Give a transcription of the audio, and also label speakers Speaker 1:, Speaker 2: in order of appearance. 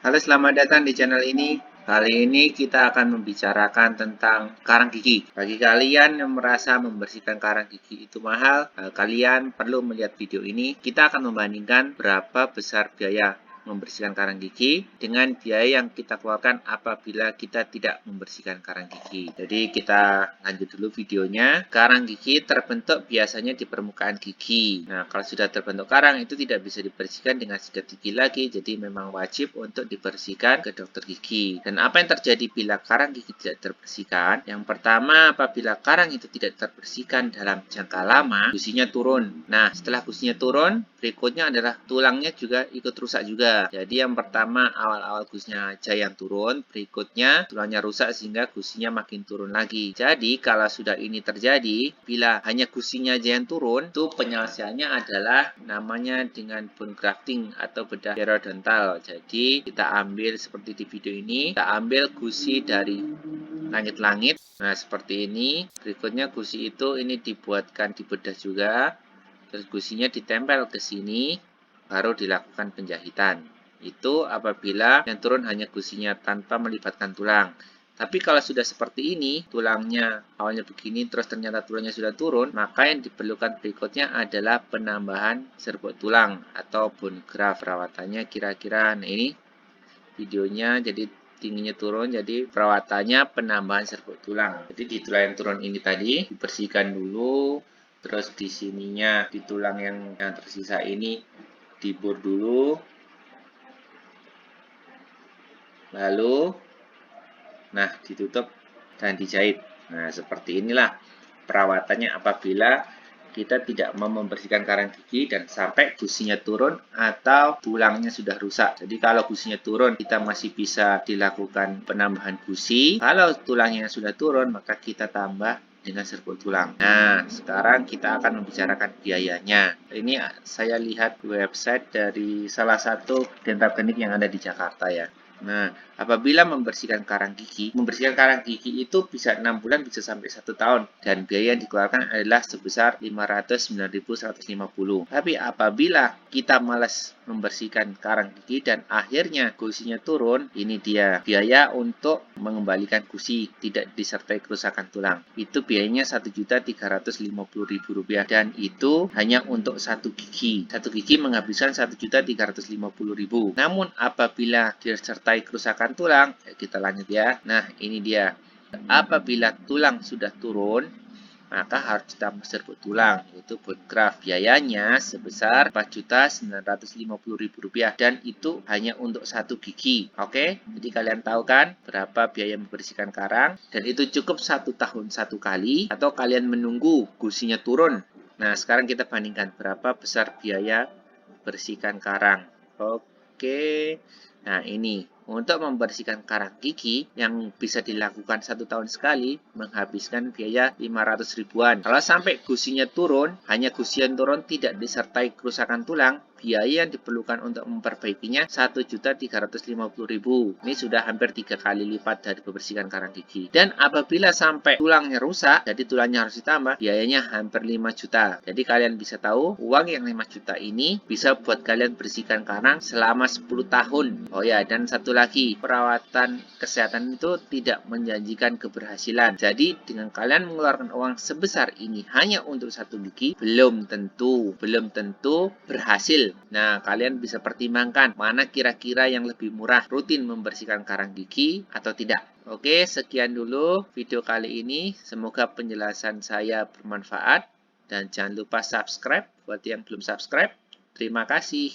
Speaker 1: Halo, selamat datang di channel ini. Kali ini kita akan membicarakan tentang karang gigi. Bagi kalian yang merasa membersihkan karang gigi itu mahal, kalian perlu melihat video ini. Kita akan membandingkan berapa besar biaya membersihkan karang gigi dengan biaya yang kita keluarkan apabila kita tidak membersihkan karang gigi. Jadi kita lanjut dulu videonya. Karang gigi terbentuk biasanya di permukaan gigi. Nah, kalau sudah terbentuk karang itu tidak bisa dibersihkan dengan sikat gigi lagi, jadi memang wajib untuk dibersihkan ke dokter gigi. Dan apa yang terjadi bila karang gigi tidak terbersihkan? Yang pertama, apabila karang itu tidak terbersihkan dalam jangka lama, gusinya turun. Nah, setelah gusinya turun, berikutnya adalah tulangnya juga ikut rusak juga. Jadi yang pertama awal-awal gusinya aja yang turun, berikutnya tulangnya rusak sehingga gusinya makin turun lagi. Jadi kalau sudah ini terjadi, bila hanya gusinya aja yang turun, itu penyelesaiannya adalah namanya dengan bone grafting atau bedah periodontal. Jadi kita ambil seperti di video ini, kita ambil gusi dari langit-langit. Nah, seperti ini. Berikutnya gusi itu ini dibuatkan di bedah juga. Terus gusinya ditempel ke sini, baru dilakukan penjahitan. Itu apabila yang turun hanya gusinya tanpa melibatkan tulang. Tapi kalau sudah seperti ini, tulangnya awalnya begini, terus ternyata tulangnya sudah turun, maka yang diperlukan berikutnya adalah penambahan serbuk tulang atau bone graft. Perawatannya kira-kira, nah ini videonya, jadi tingginya turun, jadi perawatannya penambahan serbuk tulang. Jadi di tulang yang turun ini tadi, dibersihkan dulu, terus di sininya, di tulang yang tersisa ini, dibur dulu, lalu nah ditutup dan dijahit. Nah, seperti inilah perawatannya apabila kita tidak mau membersihkan karang gigi dan sampai gusinya turun atau tulangnya sudah rusak. Jadi kalau gusinya turun, kita masih bisa dilakukan penambahan gusi. Kalau tulangnya sudah turun, maka kita tambah dengan serbuk tulang. Nah, sekarang kita akan membicarakan biayanya. Ini saya lihat website dari salah satu dental klinik yang ada di Jakarta ya. Nah, apabila membersihkan karang gigi itu bisa 6 bulan, bisa sampai 1 tahun. Dan biaya yang dikeluarkan adalah sebesar 509.150. Tapi apabila kita malas membersihkan karang gigi dan akhirnya gusinya turun, ini dia biaya untuk mengembalikan gusi tidak disertai kerusakan tulang. Itu biayanya Rp1.350.000 dan itu hanya untuk satu gigi. Satu gigi menghabiskan Rp1.350.000. Namun apabila disertai kerusakan tulang, kita lanjut ya. Nah, ini dia. Apabila tulang sudah turun, maka harus ditambah serbuk tulang, yaitu bone graft. Biayanya sebesar Rp4.950.000 dan itu hanya untuk satu gigi. Oke, jadi kalian tahu kan berapa biaya membersihkan karang, dan itu cukup 1 tahun 1 kali atau kalian menunggu gusinya turun. Nah, sekarang kita bandingkan berapa besar biaya bersihkan karang. Oke, nah ini untuk membersihkan karang gigi yang bisa dilakukan 1 tahun sekali menghabiskan biaya 500 ribuan. Kalau sampai gusinya turun, hanya gusi yang turun tidak disertai kerusakan tulang, biaya yang diperlukan untuk memperbaikinya Rp1.350.000. Ini sudah hampir 3 kali lipat dari membersihkan karang gigi. Dan apabila sampai tulangnya rusak, jadi tulangnya harus ditambah, biayanya hampir 5 juta. Jadi kalian bisa tahu uang yang 5 juta ini bisa buat kalian bersihkan karang selama 10 tahun. Oh ya, dan satu lagi, perawatan kesehatan itu tidak menjanjikan keberhasilan. Jadi dengan kalian mengeluarkan uang sebesar ini hanya untuk satu gigi, belum tentu berhasil. Nah, kalian bisa pertimbangkan mana kira-kira yang lebih murah, rutin membersihkan karang gigi atau tidak. Oke, sekian dulu video kali ini. Semoga penjelasan saya bermanfaat dan jangan lupa subscribe buat yang belum subscribe. Terima kasih.